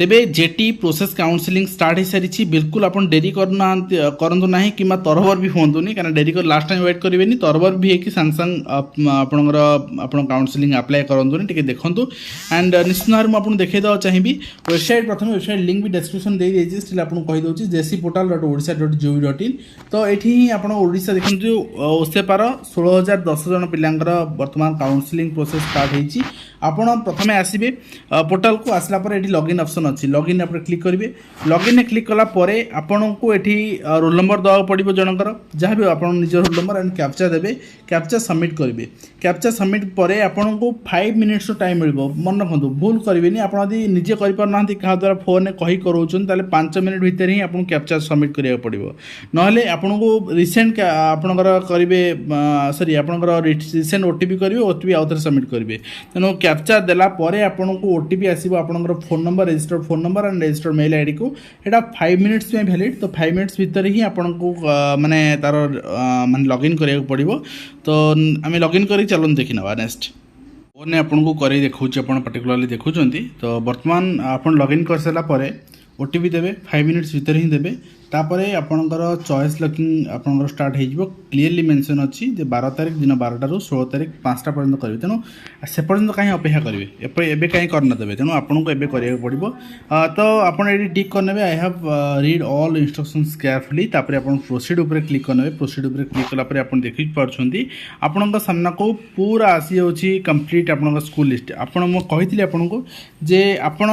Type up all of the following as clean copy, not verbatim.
तेबे jetty process counselling start हो सारी बिल्कुल आप डेरी करना करंतु ना कि तरबर भी हूँ कहीं डेरी कर लास्ट टाइम वेट करेंगे तरबर भी है सांग सांग आपंकर काउंसलिंग अप्लाई करूँ टे देखूँ एंड निश्चित भाव में आपको देखा चाहिए वेबसाइट प्रथम वेबसाइट लिंक भी डिस्क्रिप्शन दे देती स्टिल आपको कहीदे jcportal.odisha.gov.in तो ये आप ओडिशा देखते ओसेपार 16,000 10 जन पिलांकर वर्तमान काउंसलिंग प्रोसेस स्टार्ट होती आपड़ प्रथम आसवे पोर्टाल को आसला ये लॉगिन ऑप्शन अच्छी लॉगिन आप क्लिक करेंगे लॉगिन क्लिक कलापर आपन को ये रोल नंबर देवा पड़ो जनकर जहाँ भी आप निज रोल नंबर एंड कैप्चा देवे कैप्चा सबमिट करेंगे कैप्चा सबमिट पर आपन को 5 मिनिट्स टाइम मिल मन रखु भूल करेंगे आप निजे करना क्या द्वारा फोन में कही कराऊँ 5 मिनिट भितर ही आपको कैप्चा सबमिट करा पड़ो ना आपन को रिसेंट आपंकर करेंगे सरी आपंकर रिसेंट ओटीपी करेंगे ओटीपी आउ थे सबमिट करेंगे तेणु कैप्चा देला परे आपन को ओटीपी आसो आपंकर phone number registered phone number and registered mail ID को यहाँ 5 मिनिट्स में वैलिड तो 5 मिनिट्स भितर ही आपन को माने तार माने लॉगिन करिया पड़ो तो आम लॉगिन कर चलो देखी ना नेक्स्ट फोन आपन को कर देखा पर्टिकुलरली देखुं तो बर्तमान आप लॉगिन कर सारापर ओटीपी देवे 5 मिनिट्स भितर ही देवे तापर आपणकर चॉइस लॉकिंग आपंकर स्टार्ट हो क्लीयरली मेंशन अच्छी 12 तारीख दिन 12 रू 16 तारीख 5टा पर्यंत करेंगे तेणु से पर्यंत कहीं अपेक्षा करेंगे एवं कहीं करना देवे तेणु आपको एवं करा पड़ो तो आपड़ ये टिक करने I have read all instructions carefully तापर आप प्रोसीड उपर क्लिक करने प्रोसीड उपर क्लिक कलापर आप देखी पार्टी आपण सामना को पूरा आसी जाऊँगी कंप्लीट आप स्कूल लिस्ट आपी आपको जे आपण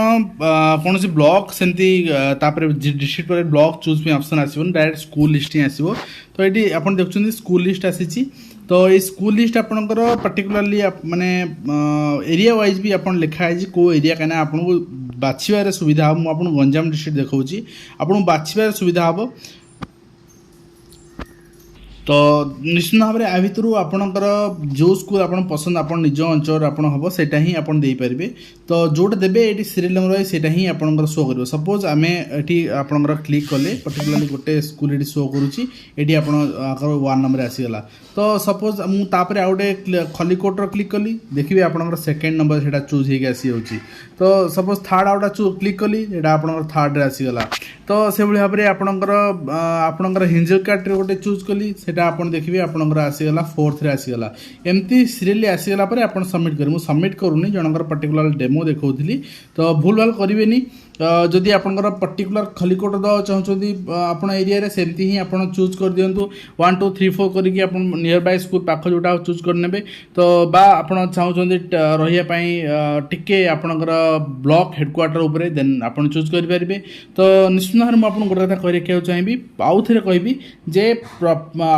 कौन ब्लॉक सेमती डिस्ट्रिक्ट पर ब्लॉक चूज ऑप्शन आसो डायरेक्ट स्कूल लिस्ट ही आसो तो ये आप देखते स्कूल लिस्ट आसी तो ये स्कूल लिस्ट आपंकर पर्टिकुलरली माने एरिया वाइज भी आप लिखाई को एरिया कहीं आपको बाछिबार सुविधा हम आपको गंजाम डिस्ट्रिक्ट देखा आपको बाछिबार सुविधा हम तो निश्चित भाव में आ भितर आपणकर जो स्कूल आप पसंद आप निज अंचल आप हम सेटा ही आप पारे तो जोटा देवे ये सीरियल नंबर वाइज से ही आपंकर शो कर सपोज आम ये आपंकर क्लिक कले पर्टिकुलरली गोटे स्कूल ये शो करुँची आप 1 नंबर आसीगला तो सपोज मुझे आउ गए खलिकोटर क्लिक कली देखिए आपंकर सेकेंड नंबर से चूज हो आसी जाऊँगी तो सपोज थर्ड आउटा क्लिक कली आपंकर थर्ड आसीगला तो से भाव में आपंकर हिंजल कार्ड गोटे चूज कली आप देखिए आपंकर आसीगला 4th रे आसीगला एमती सीरियली आसीगला पर आप सबमिट करें मुझे सबमिट करूनी जनकर पर्टिकुलर डेमो देखी तो भूल भाल करेंगे जदि आपंकर पर्टिकुलर खलिकोट देवा चाहते आप एरिया सेमती ही आप चूज कर दिंतु 1 2 3 4 करके आप नियर बाय स्कूल पाख जोटा चूज करने तो बा आप चाहते रही आपंकर ब्लॉक हेडक्वार्टर उपर देन आप चूज करेंगे तो निश्चित भाव में आपको गोटे कथा कही रखा चाहिए आउ थे कहबी जे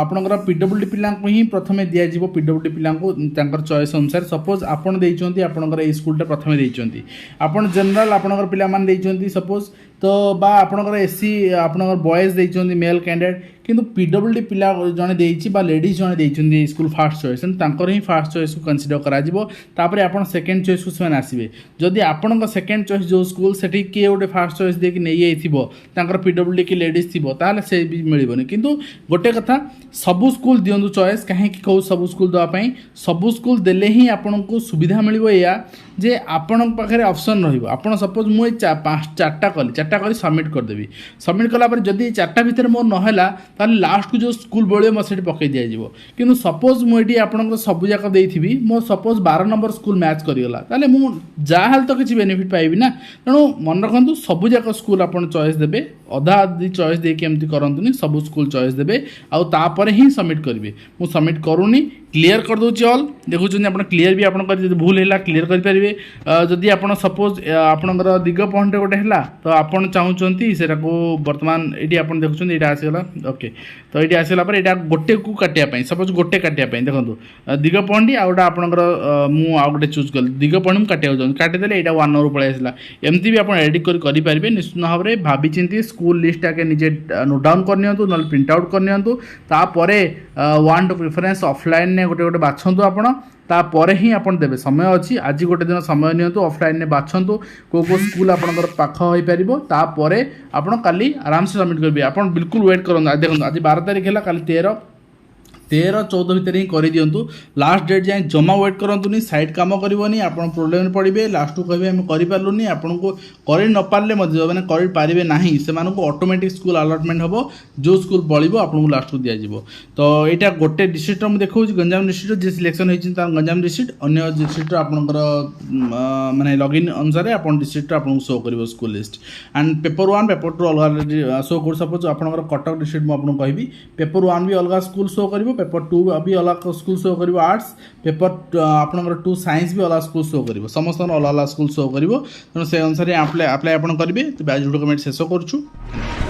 आपंकर पीडब्ल्यूडी पिला ही प्रथम दिज्व पीडब्ल्यूडी पिला चॉइस अनुसार सपोज आपंकर ये स्कूल प्रथम देती आप जनरल आपंकर पिला सपोज तो बा आपंकर एससी आपंकर बॉयज देइछन्ती मेल कैंडिडेट किंतु पीडब्ल्यूडी पिला जने देइछि बा लेडीज जने देइछन्ती स्कूल फास्ट चॉइस तांकर ही फास्ट चॉइस को कंसीडर करा जिवो तापरे आपन सेकंड चॉइस को सेमान आसीबे जदि आपनक सेकंड चॉइस जो स्कूल सेठी के गोटे फास्ट चॉइस दे कि नै आइथिबो तांकर पीडब्ल्यूडी की लेडीज थिबो ताले से भी मिलिबोनी किंतु गोटे कथा सबु स्कूल दियंतु चॉइस काहे कि कहू सबु स्कूल दवा पई सबु स्कूल देले ही आपनको सुविधा मिलिबो या जे आपन पाखरे ऑप्शन रहिबो आपन सपोज मु 4टा कली सबमिट करदेवी सबमिट कला पर जदि 4टा भितर मोर नहला ताले लास्ट को जो स्कूल बोले मो सेठी पकई दिया जिवो किंतु सपोज मु एडी आपन सब जाक देइथिबी मो सपोज 12 नंबर स्कूल मैच करिगला ताले मु जा हाल तो किछि बेनिफिट पाइबी ना तेणु मन रखंतु सब जाक स्कूल आपन चॉइस देबे अधा आधी चॉइस देके एमती करंतुनी सब स्कूल चॉइस देबे आउ तापर ही सबमिट करिवे मु सबमिट करूनी क्लियर कर दूची ऑल देखुଛନ୍ତି ଆପଣ क्लियर भी आपन कर भूल हैला क्लियर कर परिबे जदि आपन सपोज आपनकर दिग पॉइंट गोटे हैला तो आपन चाहूचंती सेटा को वर्तमान एडी आपन देखुଛନ୍ତି एटा आसीगला ओके तो एडी आसीगला पर एटा गोटे को काटिया पई सपोज गोटे काटिया पई देखंतु दिग पॉइंट आउटा आपनकर मु आउ गोटे चूज कर दिग पॉइंट मु काटिया जाउँ काटि देले एटा 1 नंबर पळे आसीला एमती भी आपन एडिट कर परिबे निश्चित भाव रे भाबी चिंती स्कूल लिस्ट आगे निजे नोट डाउन करनी ना प्रिंट आउट करनी तापर वन टू प्रिफरेन्स ऑफलाइन ने गोटे गोटे बाछंतु आपण तापर ही आपन देबे समय अच्छी आज गोटे दिन समय नियंतु ऑफलाइन ने बाछंतु को स्कूल आपनकर पाख होई परिबो तापर आपन काली आराम से सबमिट करबे आपन बिल्कुल वेट करन देखो आज 12 तारीख है काली 13-14 भितर ही कर दिंतु लास्ट डेट जाए जमा वेट करंतुनी साइड काम करनी आप प्रोब्लेम पड़े लास्ट को कहे आम करूँ आपन को कर न पारे मैंने करें ना से ऑटोमेटिक स्कूल अलॉटमेंट हम जो स्कूल बड़ो आपको लास्ट को दिज्व तो यहाँ गोटे डिस्ट्रिक्ट मुझे देखा गंजाम डिस्ट्रिक्ट जी सिलेक्शन होती गंजाम डिस्ट्रिक्ट अन्य डिस्ट्रिक्ट आपंकर माने लॉगिन अनुसार आप डिस्ट्रिक्ट आपको शो कर school list and paper 1 paper 2 अलग शो कर सपोज आपंकर कटक डिस्ट्रिक्ट मुझे कहि पेपर 1 भी अलग स्कूल शो कर पेपर 2 भी अलग स्कूल शो कर आर्ट्स पेपर आपंकर 2 साइंस भी अलग स्कूल शो कर समस्त अलग अलग स्कूल शो कर तेणु से अनुसार अप्लाई करेंगे तो आज वीडियो कमेंट शेष करुँ।